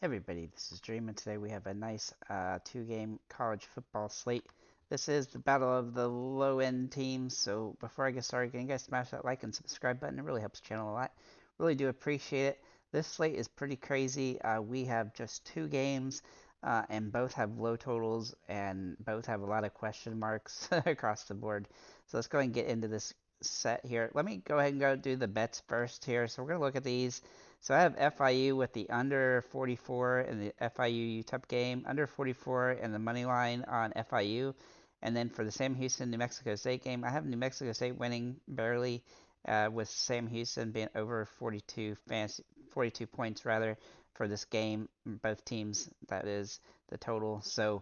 Everybody, this is Dream, and today we have a nice two-game college football slate. This is the battle of the low-end teams, so before I get started, can you guys smash that like and subscribe button? It really helps the channel a lot. Really do appreciate it. This slate is pretty crazy. We have just two games, and both have low totals, and both have a lot of question marks across the board. So let's go ahead and get into this set here. Let me go ahead and go do the bets first here. So we're going to look at these. So I have FIU with the under 44 in the FIU UTEP game, under 44 in the money line on FIU. And then for the Sam Houston New Mexico State game, I have New Mexico State winning barely, with Sam Houston being over 42 points rather for this game. Both teams, that is the total. So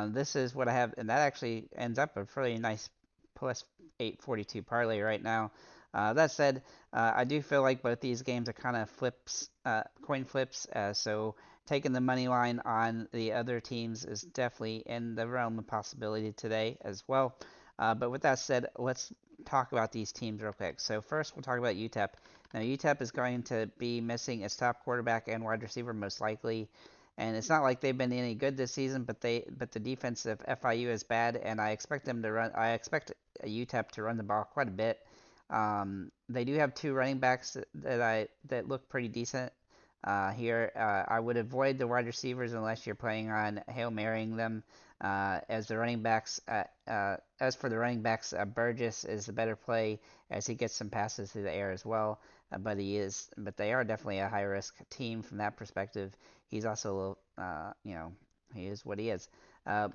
this is what I have, and that actually ends up a pretty nice plus 842 parlay right now. That said, I do feel like both these games are kind of coin flips. So taking the money line on the other teams is definitely in the realm of possibility today as well. But with that said, let's talk about these teams real quick. So first, we'll talk about UTEP. Now, UTEP is going to be missing its top quarterback and wide receiver most likely. And it's not like they've been any good this season, but the defense of FIU is bad, and I expect them to run. I expect UTEP to run the ball quite a bit. They do have two running backs that look pretty decent here. I would avoid the wide receivers unless you're planning on Hail Marying them. As the running backs, as for the running backs, Burgess is the better play as he gets some passes through the air as well. But they are definitely a high risk team from that perspective. He's also a little, he is what he is.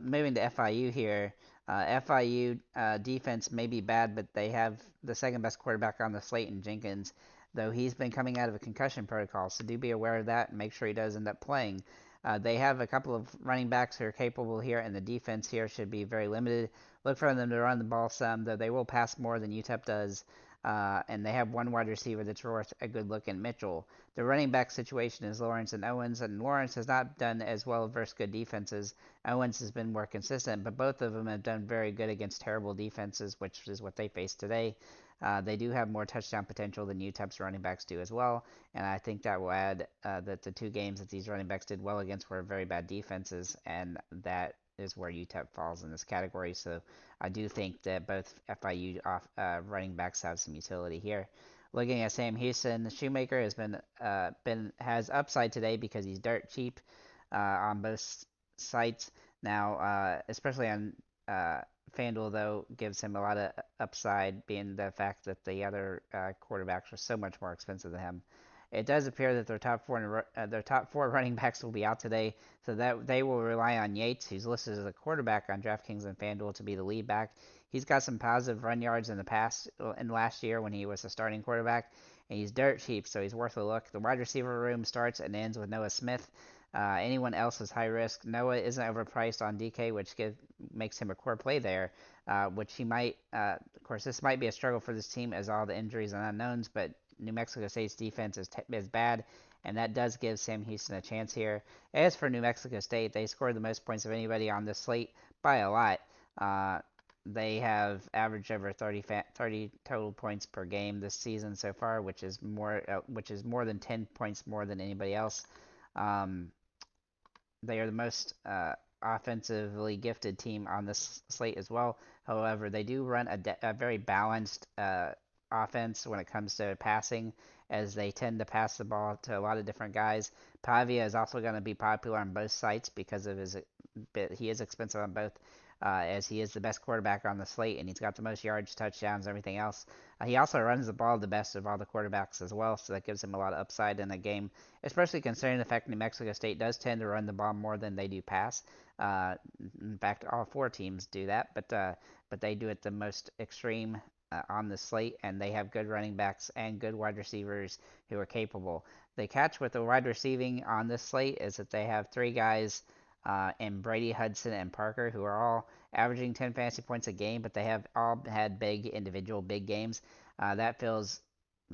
Moving to FIU here. FIU defense may be bad, but they have the second best quarterback on the slate in Jenkins, though he's been coming out of a concussion protocol, so do be aware of that and make sure he does end up playing. They have a couple of running backs who are capable here, and the defense here should be very limited. Look for them to run the ball some, though they will pass more than UTEP does. And they have one wide receiver that's worth a good look in Mitchell. The running back situation is Lawrence and Owens, and Lawrence has not done as well versus good defenses. Owens has been more consistent, but both of them have done very good against terrible defenses, which is what they face today. They do have more touchdown potential than UTEP's running backs do as well, and I think that will add that the two games that these running backs did well against were very bad defenses, and that is where UTEP falls in this category. So I do think that both FIU running backs have some utility here. Looking at Sam Houston, Shoemaker has upside today because he's dirt cheap on both sites. Now, especially on FanDuel, though, gives him a lot of upside, being the fact that the other quarterbacks are so much more expensive than him. It does appear that their top four running backs will be out today, so that they will rely on Yates, who's listed as a quarterback on DraftKings and FanDuel, to be the lead back. He's got some positive run yards in the past, in last year when he was a starting quarterback, and he's dirt cheap, so he's worth a look. The wide receiver room starts and ends with Noah Smith. Anyone else is high risk. Noah isn't overpriced on DK, which makes him a core play there, which he might. Of course, this might be a struggle for this team as all the injuries and unknowns, but New Mexico State's defense is bad, and that does give Sam Houston a chance here. As for New Mexico State, they scored the most points of anybody on this slate by a lot. They have averaged over 30 total points per game this season so far, which is more than 10 points more than anybody else. They are the most offensively gifted team on this slate as well. However, they do run a very balanced offense when it comes to passing, as they tend to pass the ball to a lot of different guys. Pavia is also going to be popular on both sites because of he is expensive on both, as he is the best quarterback on the slate, and he's got the most yards, touchdowns, everything else. He also runs the ball the best of all the quarterbacks as well, so that gives him a lot of upside in the game, especially considering the fact New Mexico State does tend to run the ball more than they do pass. In fact, all four teams do that, but they do it the most extreme on the slate, and they have good running backs and good wide receivers who are capable. The catch with the wide receiving on this slate is that they have three guys in Brady, Hudson, and Parker, who are all averaging 10 fantasy points a game, but they have all had individual big games. That feels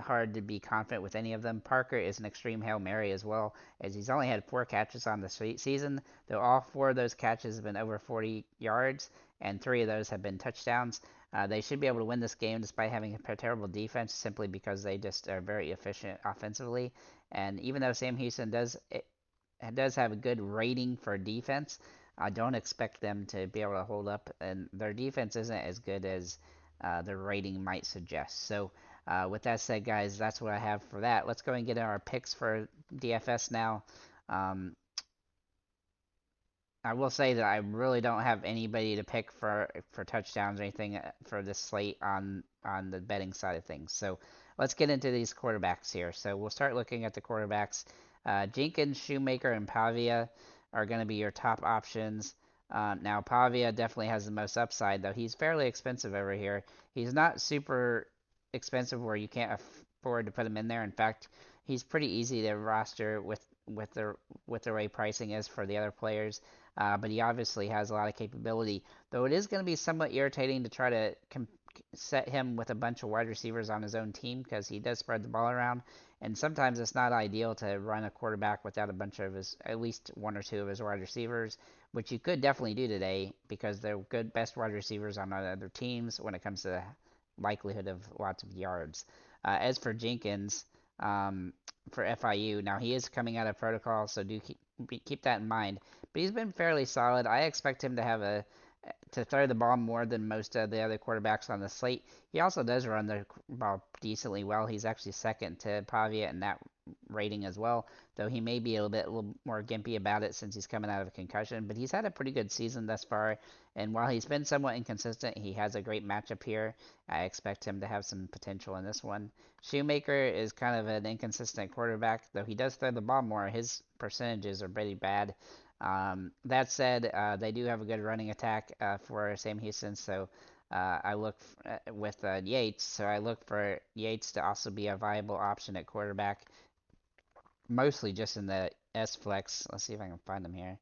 hard to be confident with any of them. Parker is an extreme Hail Mary as well, as he's only had 4 catches on the season, though all 4 of those catches have been over 40 yards, and 3 of those have been touchdowns. They should be able to win this game despite having a terrible defense, simply because they just are very efficient offensively. And even though Sam Houston does does have a good rating for defense. I don't expect them to be able to hold up, and their defense isn't as good as their rating might suggest. So, with that said, guys, that's what I have for that. Let's go and get our picks for DFS now. Um, I will say that I really don't have anybody to pick for touchdowns or anything for this slate on the betting side of things. So let's get into these quarterbacks here. So we'll start looking at the quarterbacks. Jenkins, Shoemaker, and Pavia are going to be your top options. Now Pavia definitely has the most upside, though he's fairly expensive over here. He's not super expensive where you can't afford to put him in there. In fact, he's pretty easy to roster with the way pricing is for the other players. But he obviously has a lot of capability. Though it is going to be somewhat irritating to try to set him with a bunch of wide receivers on his own team because he does spread the ball around. And sometimes it's not ideal to run a quarterback without a bunch of his, at least one or two of his wide receivers, which you could definitely do today because they're good, best wide receivers on other teams when it comes to the likelihood of lots of yards. As for Jenkins, for FIU, now he is coming out of protocol, so do keep that in mind. But he's been fairly solid. I expect him to have to throw the ball more than most of the other quarterbacks on the slate. He also does run the ball decently well. He's actually second to Pavia in that rating as well, though he may be a little more gimpy about it since he's coming out of a concussion. But he's had a pretty good season thus far, and while he's been somewhat inconsistent, he has a great matchup here. I expect him to have some potential in this one. Shoemaker is kind of an inconsistent quarterback, though he does throw the ball more. His percentages are pretty bad. That said, they do have a good running attack for Sam Houston, so I look with Yates. So I look for Yates to also be a viable option at quarterback, mostly just in the S flex. Let's see if I can find him here.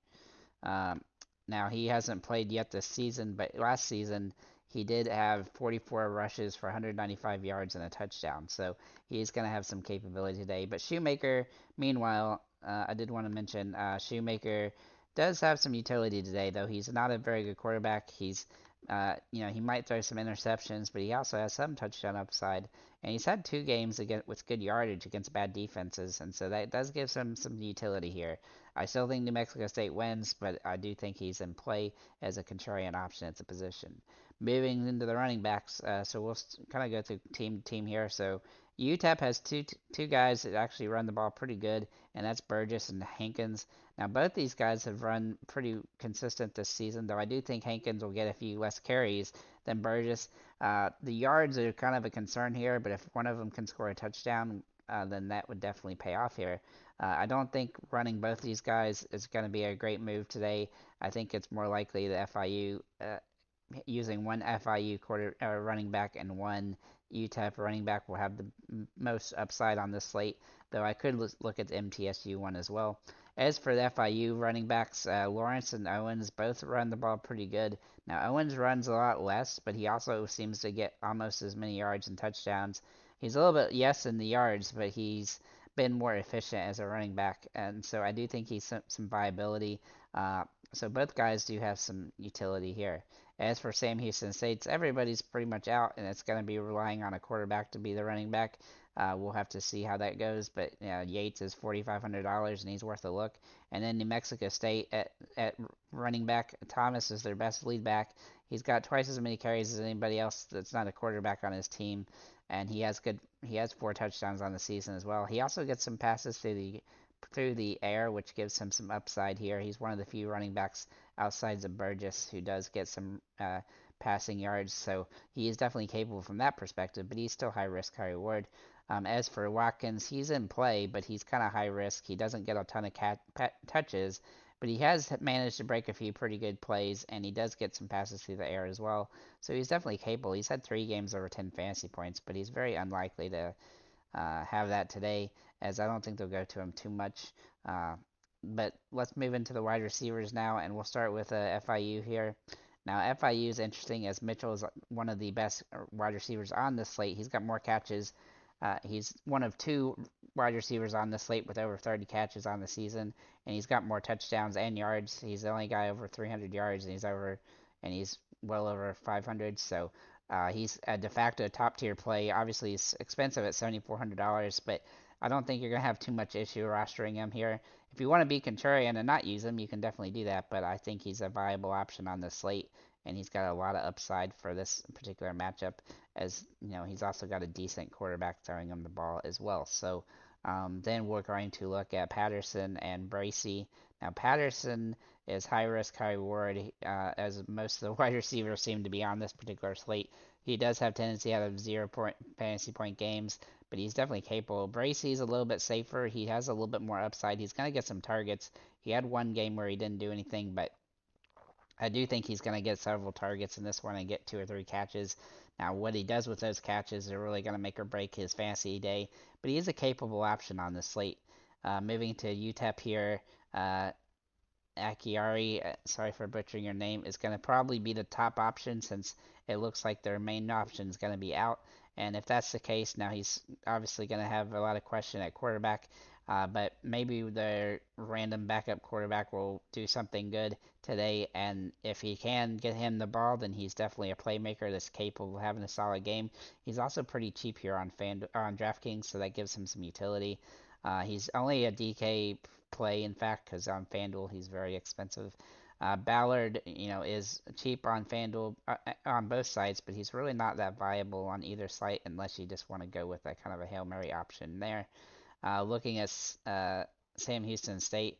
Um, Now he hasn't played yet this season, but last season he did have 44 rushes for 195 yards and a touchdown. So he's going to have some capability today. But Shoemaker, meanwhile, I did want to mention Shoemaker does have some utility today, though he's not a very good quarterback. He might throw some interceptions, but he also has some touchdown upside. And he's had 2 games with good yardage against bad defenses, and so that does give some utility here. I still think New Mexico State wins, but I do think he's in play as a contrarian option at the position. Moving into the running backs, so we'll kind of go through team to team here. So UTEP has two guys that actually run the ball pretty good, and that's Burgess and Hankins. Now both these guys have run pretty consistent this season, though I do think Hankins will get a few less carries than Burgess. The yards are kind of a concern here, but if one of them can score a touchdown, then that would definitely pay off here. I don't think running both these guys is going to be a great move today. I think it's more likely that FIU using one FIU running back and one UTEP running back will have the most upside on this slate. Though I could look at the MTSU one as well. As for the FIU running backs, Lawrence and Owens both run the ball pretty good. Now Owens runs a lot less, but he also seems to get almost as many yards and touchdowns. He's a little bit yes in the yards, but he's been more efficient as a running back, and so I do think he's some viability. So both guys do have some utility here. As for Sam Houston State's, everybody's pretty much out, and it's going to be relying on a quarterback to be the running back. We'll have to see how that goes, but Yates is $4,500, and he's worth a look. And then New Mexico State at running back, Thomas is their best lead back. He's got twice as many carries as anybody else that's not a quarterback on his team, and he has 4 touchdowns on the season as well. He also gets some passes through the air, which gives him some upside here. He's one of the few running backs outside of Burgess who does get some passing yards, so he is definitely capable from that perspective, but he's still high risk, high reward. As for Watkins, he's in play, but he's kind of high risk. He doesn't get a ton of touches, but he has managed to break a few pretty good plays, and he does get some passes through the air as well. So he's definitely capable. He's had 3 games over 10 fantasy points, but he's very unlikely to have that today, as I don't think they'll go to him too much. But let's move into the wide receivers now, and we'll start with FIU here. Now, FIU is interesting as Mitchell is one of the best wide receivers on this slate. He's got more catches. He's one of 2 wide receivers on the slate with over 30 catches on the season, and he's got more touchdowns and yards. He's the only guy over 300 yards, and he's well over 500. So he's a de facto top tier play. Obviously, he's expensive at $7,400, but I don't think you're going to have too much issue rostering him here. If you want to be contrarian and not use him, you can definitely do that, but I think he's a viable option on the slate, and he's got a lot of upside for this particular matchup, as you know, he's also got a decent quarterback throwing him the ball as well. So then we're going to look at Patterson and Bracey. Now, Patterson is high risk, high reward, as most of the wide receivers seem to be on this particular slate. He does have tendency out of 0 point fantasy point games, but he's definitely capable. Bracey's a little bit safer. He has a little bit more upside. He's going to get some targets. He had one game where he didn't do anything, but I do think he's going to get several targets in this one and get 2 or 3 catches. Now, what he does with those catches are really going to make or break his fantasy day, but he is a capable option on this slate. Moving to UTEP here, Akiari, sorry for butchering your name, is going to probably be the top option since it looks like their main option is going to be out. And if that's the case, now he's obviously going to have a lot of question at quarterback. But maybe their random backup quarterback will do something good today. And if he can get him the ball, then he's definitely a playmaker that's capable of having a solid game. He's also pretty cheap here on DraftKings, so that gives him some utility. He's only a DK play, in fact, because on FanDuel he's very expensive. Ballard, is cheap on FanDuel on both sides, but he's really not that viable on either site unless you just want to go with that kind of a Hail Mary option there. Looking at Sam Houston State,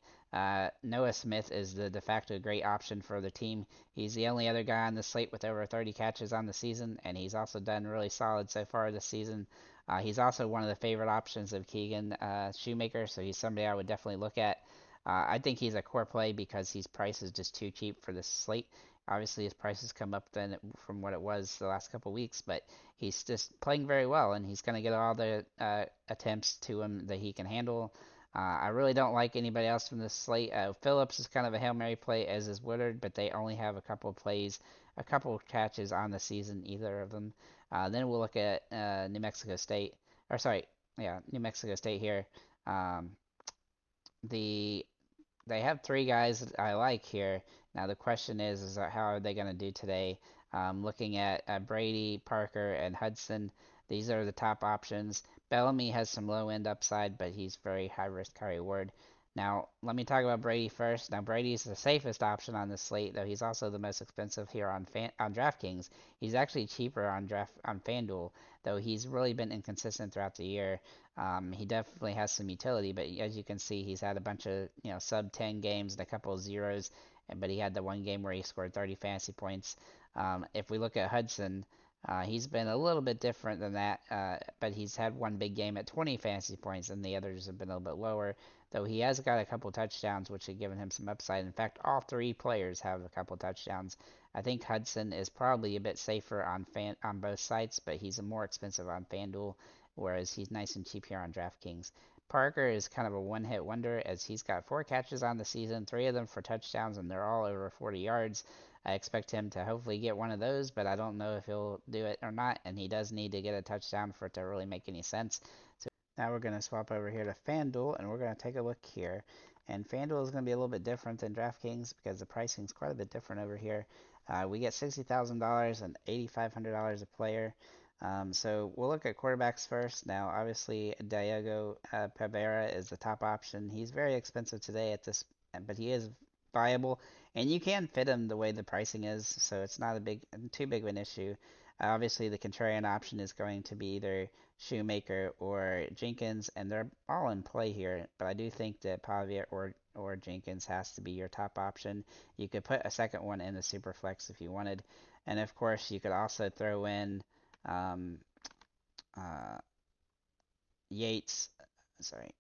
Noah Smith is the de facto great option for the team. He's the only other guy on the slate with over 30 catches on the season, and he's also done really solid so far this season. He's also one of the favorite options of Keegan Shoemaker, so he's somebody I would definitely look at. I think he's a core play because his price is just too cheap for this slate. Obviously, his price has come up then from what it was the last couple weeks, but he's just playing very well, and he's going to get all the attempts to him that he can handle. I really don't like anybody else from this slate. Phillips is kind of a Hail Mary play, as is Woodard, but they only have a couple of plays, a couple of catches on the season, either of them. Then we'll look at New Mexico State, or sorry, yeah, New Mexico State here. Um, the They have 3 guys that I like here. Now the question is how are they going to do today? Looking at Brady, Parker, and Hudson, these are the top options. Bellamy has some low end upside, but he's very high risk, high reward. Now let me talk about Brady first. Now Brady's the safest option on the slate, though he's also the most expensive here on DraftKings. He's actually cheaper on FanDuel, though he's really been inconsistent throughout the year. He definitely has some utility, but as you can see, he's had a bunch of sub 10 games and a couple of zeros, but he had the one game where he scored 30 fantasy points. If we look at Hudson, he's been a little bit different than that, but he's had one big game at 20 fantasy points, and the others have been a little bit lower. Though he has got a couple touchdowns, which have given him some upside. In fact, all 3 players have a couple touchdowns. I think Hudson is probably a bit safer on both sites, but he's more expensive on FanDuel, whereas he's nice and cheap here on DraftKings. Parker is kind of a one-hit wonder, as he's got 4 catches on the season, 3 of them for touchdowns, and they're all over 40 yards. I expect him to hopefully get one of those, but I don't know if he'll do it or not, and he does need to get a touchdown for it to really make any sense. So now we're going to swap over here to FanDuel, and we're going to take a look here. And FanDuel is going to be a little bit different than DraftKings because the pricing is quite a bit different over here. We get $60,000 and $8,500 a player. So we'll look at quarterbacks first. Now, obviously, Diego Pereira is the top option. He's very expensive today but he is viable, and you can fit him the way the pricing is, so it's not too big of an issue. Obviously, the contrarian option is going to be either Shoemaker or Jenkins, and they're all in play here. But I do think that Pavia or Jenkins has to be your top option. You could put a second one in the Superflex if you wanted, and of course, you could also throw in um, uh, Yates. Sorry,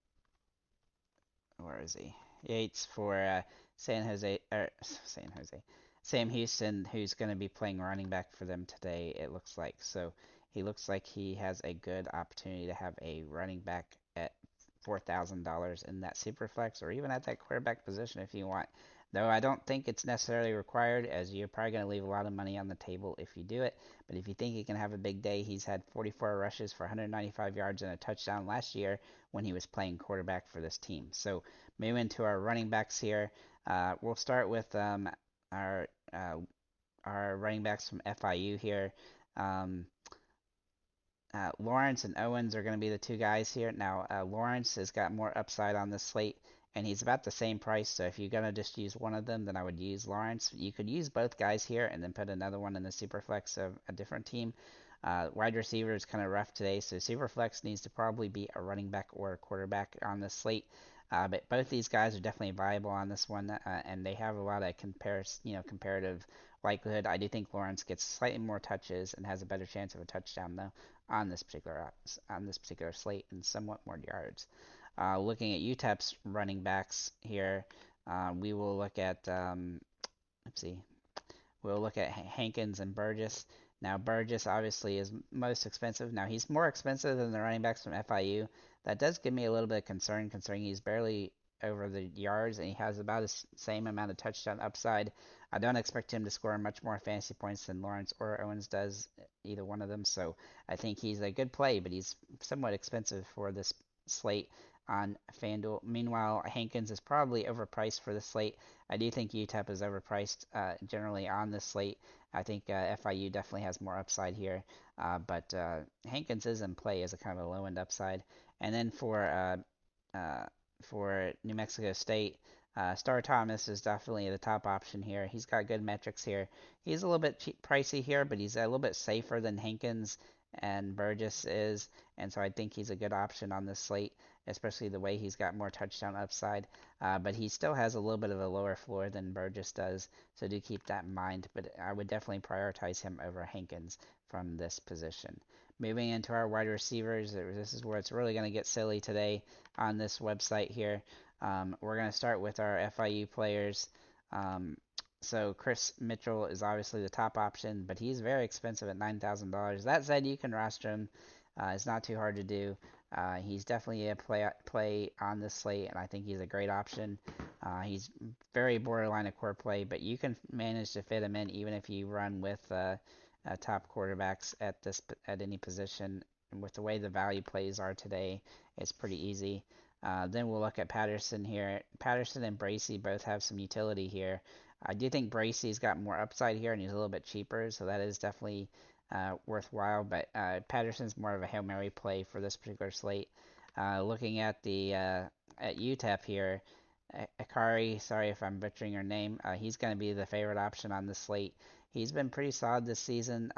where is he? Yates for San Jose, San Jose, Sam Houston, who's going to be playing running back for them today. It looks like so. He looks like he has a good opportunity to have a running back at $4,000 in that super flex, or even at that quarterback position if you want. Though I don't think it's necessarily required, as you're probably going to leave a lot of money on the table if you do it. But if you think he can have a big day, he's had 44 rushes for 195 yards and a touchdown last year when he was playing quarterback for this team. So moving into our running backs here, we'll start with our uh, our running backs from FIU here. Um, Lawrence and Owens are going to be the two guys here. Now, Lawrence has got more upside on the slate, and he's about the same price. So if you're going to just use one of them, then I would use Lawrence. You could use both guys here and then put another one in the Superflex of a different team. Wide receiver is kind of rough today, so Superflex needs to probably be a running back or a quarterback on the slate. But both these guys are definitely viable on this one, and they have a lot of comparative likelihood. I do think Lawrence gets slightly more touches and has a better chance of a touchdown though on this particular slate and somewhat more yards. Looking at UTEP's running backs here, we will look at let's see, we'll look at Hankins and Burgess. Now Burgess obviously is most expensive. Now he's more expensive than the running backs from FIU. That does give me a little bit of concern, considering he's barely over the yards and he has about the same amount of touchdown upside. I don't expect him to score much more fantasy points than Lawrence or Owens does, either one of them. So I think he's a good play, but he's somewhat expensive for this slate on FanDuel. Meanwhile, Hankins is probably overpriced for the slate. I do think UTEP is overpriced generally on this slate. I think FIU definitely has more upside here, but Hankins is in play as a kind of a low end upside. And then for New Mexico State, Star Thomas is definitely the top option here. He's got good metrics here. He's a little bit pricey here, but he's a little bit safer than Hankins and Burgess is, and so I think he's a good option on this slate, especially the way he's got more touchdown upside. But he still has a little bit of a lower floor than Burgess does, so do keep that in mind. But I would definitely prioritize him over Hankins from this position. Moving into our wide receivers, this is where it's really going to get silly today on this website here. We're going to start with our FIU players. So Chris Mitchell is obviously the top option, but he's very expensive at $9,000. That said, you can roster him. It's not too hard to do. He's definitely a play on this slate, and I think he's a great option. He's very borderline a core play, but you can manage to fit him in even if you run with top quarterbacks at any position. And with the way the value plays are today, it's pretty easy. Then we'll look at Patterson here. Patterson and Bracey both have some utility here. I do think Bracey's got more upside here, and he's a little bit cheaper, so that is definitely worthwhile. But Patterson's more of a Hail Mary play for this particular slate. Looking at the at UTEP here, Akari, sorry if I'm butchering your name, he's going to be the favorite option on this slate. He's been pretty solid this season,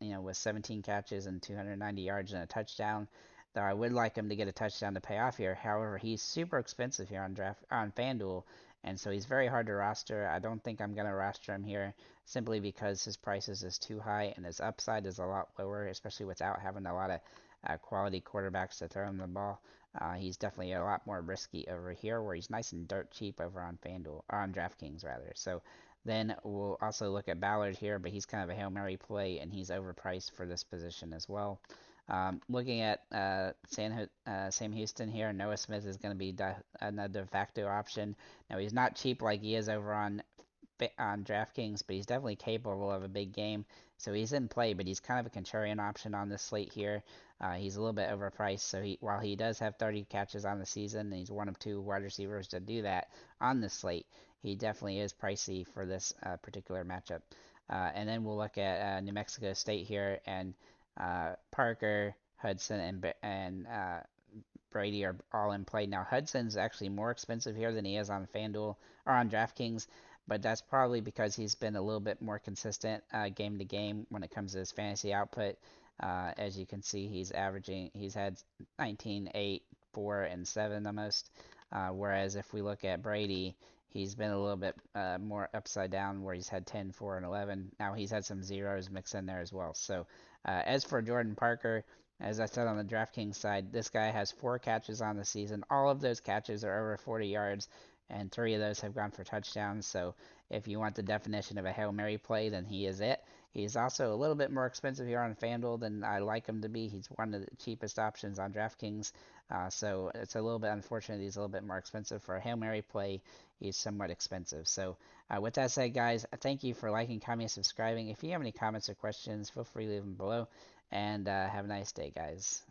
with 17 catches and 290 yards and a touchdown. Though I would like him to get a touchdown to pay off here. However, he's super expensive here on FanDuel, and so he's very hard to roster. I don't think I'm going to roster him here simply because his price is too high and his upside is a lot lower, especially without having a lot of quality quarterbacks to throw him the ball. He's definitely a lot more risky over here, where he's nice and dirt cheap over on FanDuel, or on DraftKings rather. So then we'll also look at Ballard here, but he's kind of a Hail Mary play, and he's overpriced for this position as well. Looking at Sam Houston here, Noah Smith is going to be a de facto option. Now, he's not cheap like he is over on DraftKings, but he's definitely capable of a big game. So he's in play, but he's kind of a contrarian option on this slate here. He's a little bit overpriced, so while he does have 30 catches on the season, and he's one of two wide receivers to do that on this slate, he definitely is pricey for this particular matchup. And then we'll look at New Mexico State here, and Parker, Hudson, and Brady are all in play. Now, Hudson's actually more expensive here than he is on FanDuel or on DraftKings, but that's probably because he's been a little bit more consistent game to game when it comes to his fantasy output. As you can see, he's had 19, 8, 4, and 7 the most. Whereas if we look at Brady, he's been a little bit more upside down, where he's had 10, 4, and 11. Now he's had some zeros mixed in there as well. So as for Jordan Parker, as I said on the DraftKings side, this guy has 4 catches on the season. All of those catches are over 40 yards, and 3 of those have gone for touchdowns. So if you want the definition of a Hail Mary play, then he is it. He's also a little bit more expensive here on FanDuel than I like him to be. He's one of the cheapest options on DraftKings. So it's a little bit unfortunate he's a little bit more expensive. For a Hail Mary play, he's somewhat expensive. So with that said, guys, thank you for liking, commenting, subscribing. If you have any comments or questions, feel free to leave them below. And have a nice day, guys.